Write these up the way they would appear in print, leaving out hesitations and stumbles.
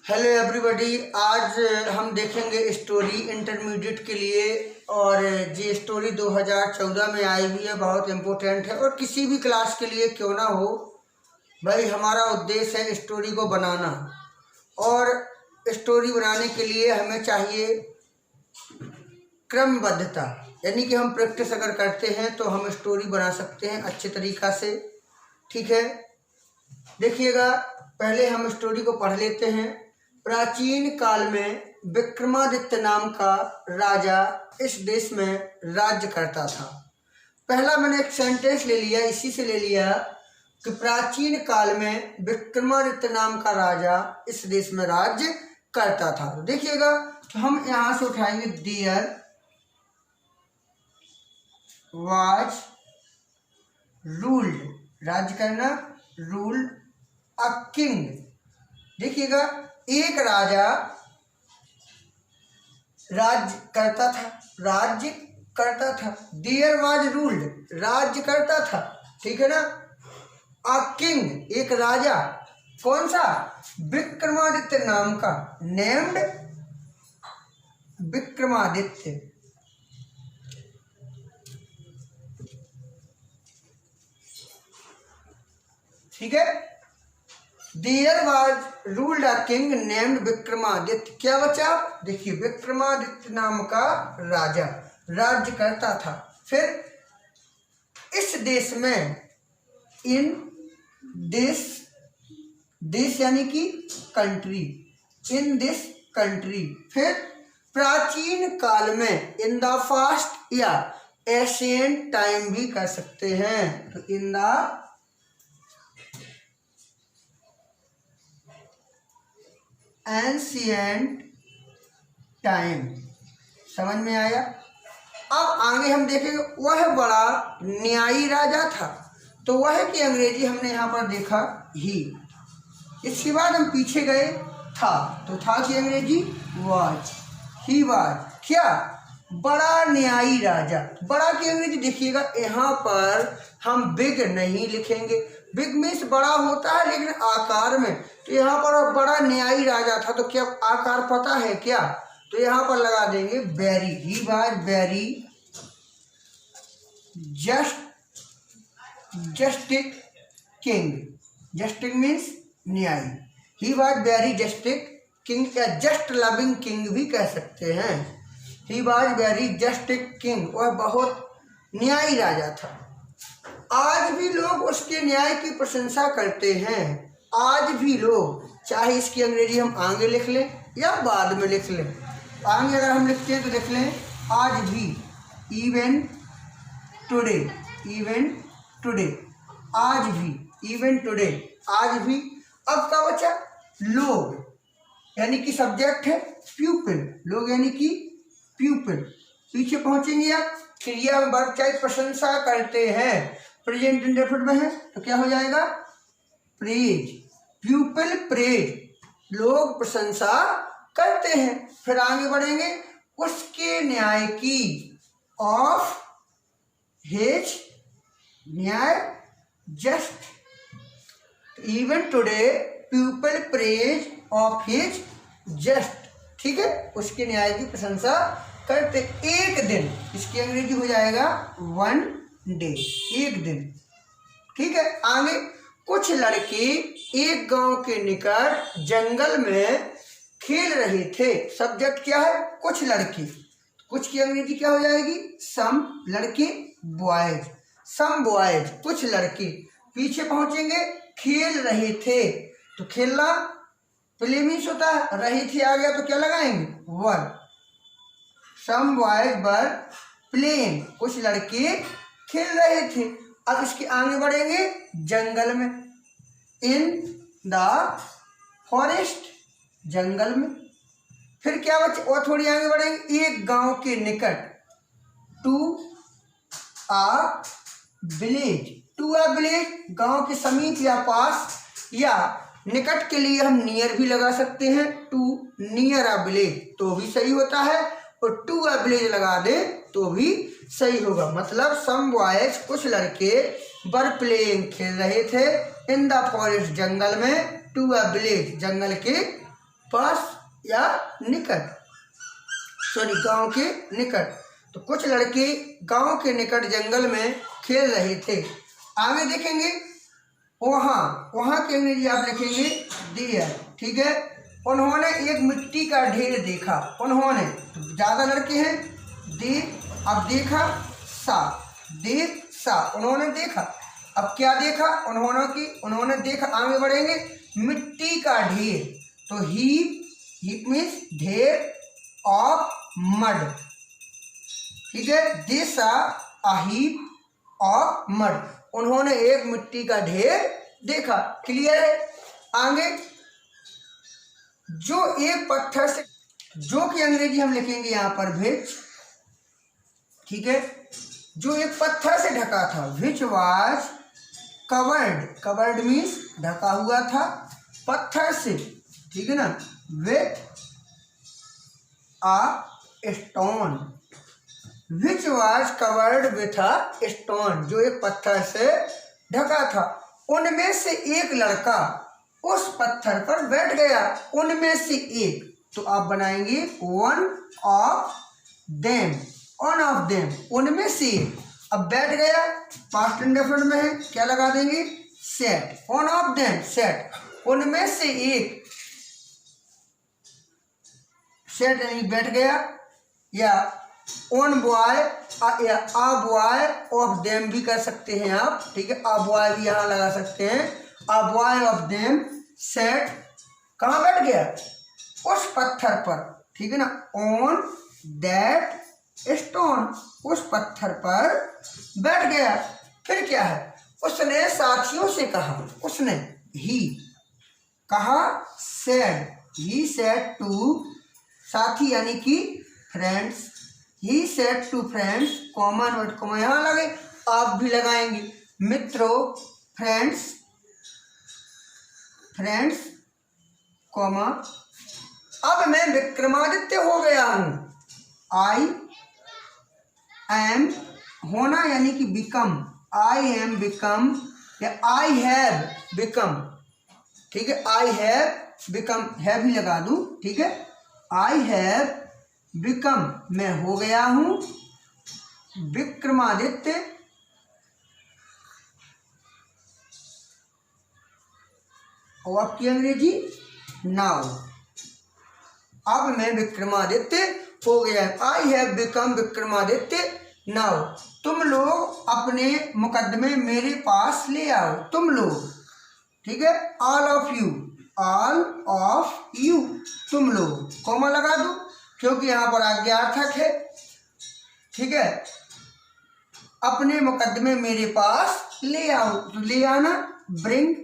Hello everybody. आज हम देखेंगे स्टोरी इंटरमीडिएट के लिए और ये स्टोरी 2014 में आई हुई है, बहुत इम्पोर्टेंट है और किसी भी क्लास के लिए क्यों ना हो भाई, हमारा उद्देश्य है स्टोरी को बनाना। और स्टोरी बनाने के लिए हमें चाहिए क्रमबद्धता, यानी कि हम प्रैक्टिस अगर करते हैं तो हम स्टोरी बना सकते हैं अच्छे तरीक़ा से। ठीक है, देखिएगा, पहले हम स्टोरी को पढ़ लेते हैं। प्राचीन काल में विक्रमादित्य नाम का राजा इस देश में राज्य करता था। पहला मैंने एक सेंटेंस ले लिया, इसी से ले लिया कि प्राचीन काल में विक्रमादित्य नाम का राजा इस देश में राज्य करता था। तो देखिएगा, तो हम यहाँ से उठाएंगे देयर वाज रूल्ड, राज्य करना, रूल्ड अ किंग। देखिएगा, एक राजा राज्य करता था, देयर वाज रूल्ड, राज्य करता था। ठीक है ना। अ किंग, एक राजा, कौन सा? विक्रमादित्य नाम का, नेम्ड विक्रमादित्य। ठीक है, there was ruled a king named Vikramaditya. क्या बचा? देखिए, विक्रमादित्य नाम का राजा राज्य करता था। फिर इस देश में, इन देश यानी कि कंट्री, इन दिस कंट्री। फिर प्राचीन काल में, इन द पास्ट या एशियंट टाइम भी कर सकते हैं। तो इन द एंशिएंट टाइम। समझ में आया? अब आगे हम देखेंगे, वह बड़ा न्यायी राजा था। तो वह की अंग्रेजी हमने यहाँ पर देखा ही। इसके बाद हम पीछे गए, था, तो था की अंग्रेजी वाज, ही वाज। क्या? बड़ा न्यायी राजा। बड़ा की अंग्रेजी देखिएगा, यहाँ पर हम बिग नहीं लिखेंगे। बिग मीन्स बड़ा होता है लेकिन आकार में, तो यहाँ पर बड़ा न्यायी राजा था। तो क्या आकार पता है क्या? तो यहाँ पर लगा देंगे very, he was very justice king. Justice means न्यायी। He was very justice king, या जस्ट लविंग किंग भी कह सकते हैं। He was very justice king, वह बहुत न्यायी राजा था। आज भी लोग उसके न्याय की प्रशंसा करते हैं। आज भी लोग, चाहे इसकी अंग्रेजी हम आगे लिख लें या बाद में लिख लें। आगे अगर हम लिखते हैं तो लिख लें आज भी, इवन टुडे, इवन टुडे, आज भी, इवन टुडे, आज भी। अब क्या बचा? लोग, यानी कि सब्जेक्ट है प्यूपिल, लोग यानी कि प्यूपिल। पीछे पहुंचेंगे आप, क्रिया में वर्ब चाहिए, प्रशंसा करते हैं, प्रेजेंट इंडेफिनिट में है, तो क्या हो जाएगा? प्रेज, प्यूपिल प्रेज, लोग प्रशंसा करते हैं। फिर आगे बढ़ेंगे, उसके न्याय की, ऑफ हिज न्याय, just, even today people praise of his just. ठीक है, उसके न्याय की प्रशंसा करते। एक दिन, इसकी अंग्रेजी हो जाएगा वन डे, एक दिन। ठीक है, आगे, कुछ लड़के एक गांव के निकट जंगल में खेल रहे थे। सब्जेक्ट क्या है? कुछ लड़के। कुछ की अंग्रेजी क्या हो जाएगी? सम, लड़के, बॉयज, सम बॉयज, कुछ लड़के। पीछे पहुंचेंगे, खेल रहे थे, तो खेलना प्ले मीन्स होता है, रहे थे आ गया तो क्या लगाएंगे? वर। सम बॉयज वर प्लेइंग, कुछ लड़के खेल रहे थे। अब इसके आगे बढ़ेंगे, जंगल में, इन द फॉरेस्ट, जंगल में। फिर क्या बचे? और थोड़ी आगे बढ़ेंगे, एक गांव के निकट, to a village, to a village, गांव के समीप या पास, या निकट के लिए हम नियर भी लगा सकते हैं, टू नियर अ विलेज तो भी सही होता है, और टू अ विलेज लगा दे तो भी सही होगा। मतलब सम बॉयज, कुछ लड़के, वर प्लेइंग, खेल रहे थे, इन द फॉरेस्ट, जंगल में, टू अ विलेज, जंगल के पास या निकट, सॉरी गांव के निकट। तो कुछ लड़के गांव के निकट जंगल में खेल रहे थे। आगे देखेंगे वहाँ के अंग्रेजी आप लिखेंगे देयर, ठीक है। उन्होंने एक मिट्टी का ढेर देखा। उन्होंने ज़्यादा लड़के हैं, दे, अब देखा सा, दे सा, उन्होंने देखा। अब क्या देखा उन्होंने देखा, आगे बढ़ेंगे, मिट्टी का ढेर, तो हीप मीन्स ढेर ऑफ मड, ठीक है। दे सा अ हीप ऑफ मड, उन्होंने एक मिट्टी का ढेर देखा। क्लियर है। आगे जो एक पत्थर से, जो कि अंग्रेजी हम लिखेंगे यहाँ पर विच, ठीक है, जो एक पत्थर से ढका था, विच वाज कवर्ड मीन्स ढका हुआ था, पत्थर से, ठीक है ना, with a stone, which was covered with a stone, जो एक पत्थर से ढका था। उनमें से एक लड़का उस पत्थर पर बैठ गया, उनमें से एक, तो आप बनाएंगे वन ऑफ देम, उनमें से एक। अब बैठ गया, पास्ट इंडेफिनिट में है, क्या लगा देंगे, set, one of them set, उनमें से एक, सेट यानी बैठ गया, या वन बॉय या आ बॉय ऑफ देम भी कर सकते हैं आप, ठीक है, आ बॉय भी यहाँ लगा सकते हैं, आ बॉय ऑफ देम सेट, कहाँ बैठ गया, उस पत्थर पर, ठीक है ना, ऑन दैट स्टोन, उस पत्थर पर बैठ गया। फिर क्या है, उसने साथियों से कहा, उसने ही कहा, ही सेड टू, साथी यानी कि friends, he said to friends, common word comma यहाँ लगे, आप भी लगाएंगे, मित्रों, फ्रेंड्स कॉमा, अब मैं विक्रमादित्य हो गया हूँ, आई एम, होना यानी कि बिकम, आई एम बिकम, या आई हैव बिकम, ठीक है, आई हैव बिकम, है भी लगा दूं, ठीक है, आई हैव बिकम, मैं हो गया हूँ, विक्रमादित्य, और आपकी अंग्रेजी नाउ, अब मैं विक्रमादित्य हो गया, I have become Vikramaditya now. तुम लोग अपने मुकदमे मेरे पास ले आओ, तुम लोग, ठीक है, ऑल ऑफ यू, तुम लोग, कॉमा लगा दो क्योंकि यहाँ पर आज्ञार्थक है, ठीक है, अपने मुकदमे मेरे पास ले आओ, तो ले आना, ब्रिंग,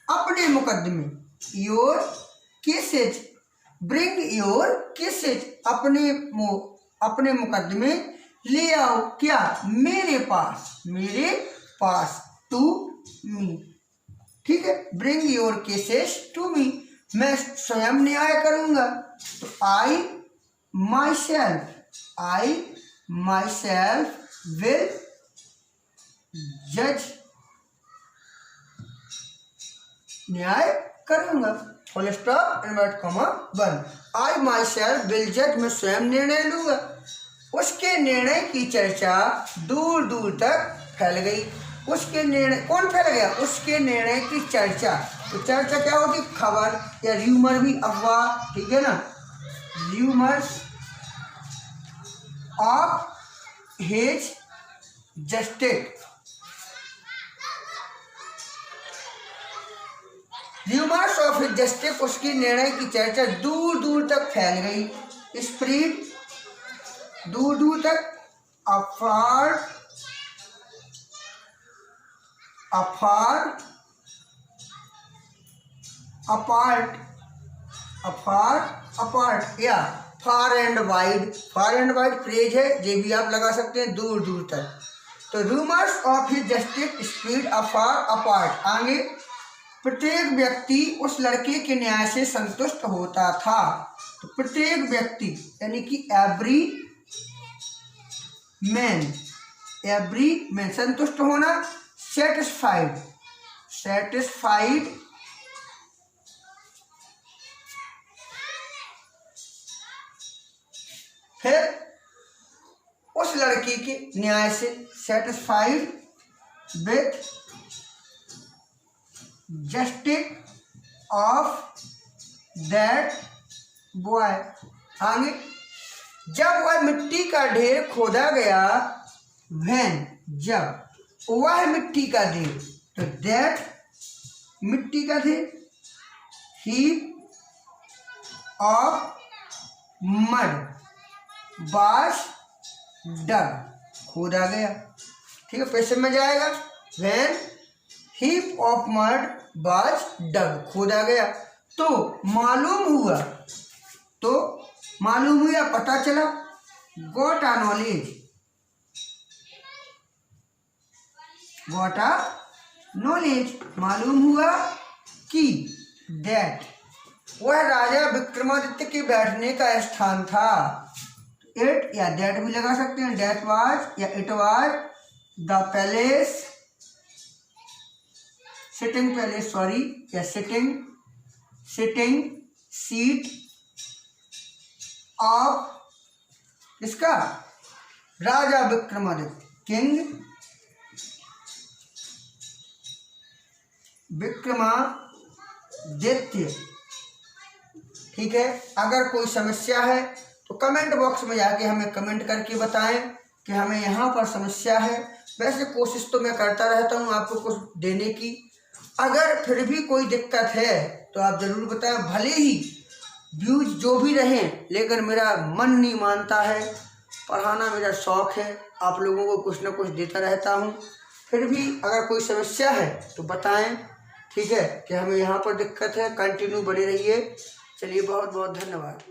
अपने मुकदमे, your cases, bring your cases, अपने मुकदमे ले आओ, क्या, मेरे पास, टू मी, ठीक है, bring your cases to me, मैं स्वयं न्याय करूंगा, तो आई माई सेल्फ विल जज, न्याय करूंगा, फुल स्टॉप, इनवर्ट कॉमा बंद, आई माई सेल्फ विल जज, मैं स्वयं निर्णय लूंगा। उसके निर्णय की चर्चा दूर दूर तक फैल गई, उसके निर्णय, कौन फैल गया, उसके निर्णय की चर्चा, तो चर्चा क्या होगी, खबर, या र्यूमर भी अफवाह, ठीक है ना, rumours of his justice, rumours of his justice, उसकी निर्णय की चर्चा दूर दूर तक फैल गई, स्प्रेड, दूर दूर तक, अपार्ट, या फार एंड वाइड, फ्रेज है, ये भी आप लगा सकते हैं, दूर दूर तक, तो rumours of his justice spread afar apart, आगे, प्रत्येक व्यक्ति उस लड़के के न्याय से संतुष्ट होता था, तो प्रत्येक व्यक्ति यानी कि एवरी मैन, संतुष्ट होना, सेटिस्फाइड, फिर उस लड़की के न्याय से satisfied with justice of that boy. आगे, जब वह मिट्टी का ढेर खोदा गया, व्हेन जब वह मिट्टी का ढेर, तो दैट मिट्टी का ढेर, heap of mud was dug खोदा गया। ठीक है, पैसे में जाएगा when heap of mud was dug खोदा गया। तो मालूम हुआ पता चला, गॉट अ नॉलेज मालूम हुआ कि दैट वह राजा विक्रमादित्य के बैठने का स्थान था। इट या दैट भी लगा सकते हैं, दैट वाज या it was the palace sitting palace sorry या सिटिंग सीट ऑफ इसका राजा विक्रमादित्य, किंग विक्रमादित्य। ठीक है, अगर कोई समस्या है तो कमेंट बॉक्स में जाके हमें कमेंट करके बताएं कि हमें यहाँ पर समस्या है। वैसे कोशिश तो मैं करता रहता हूँ आपको कुछ देने की, अगर फिर भी कोई दिक्कत है तो आप ज़रूर बताएं। भले ही व्यूज जो भी रहें, लेकिन मेरा मन नहीं मानता है, पढ़ाना मेरा शौक़ है, आप लोगों को कुछ ना कुछ देता रहता हूँ। फिर भी अगर कोई समस्या है तो बताएं, ठीक है, कि हमें यहाँ पर दिक्कत है। कंटिन्यू बने रहिए। चलिए, बहुत बहुत धन्यवाद।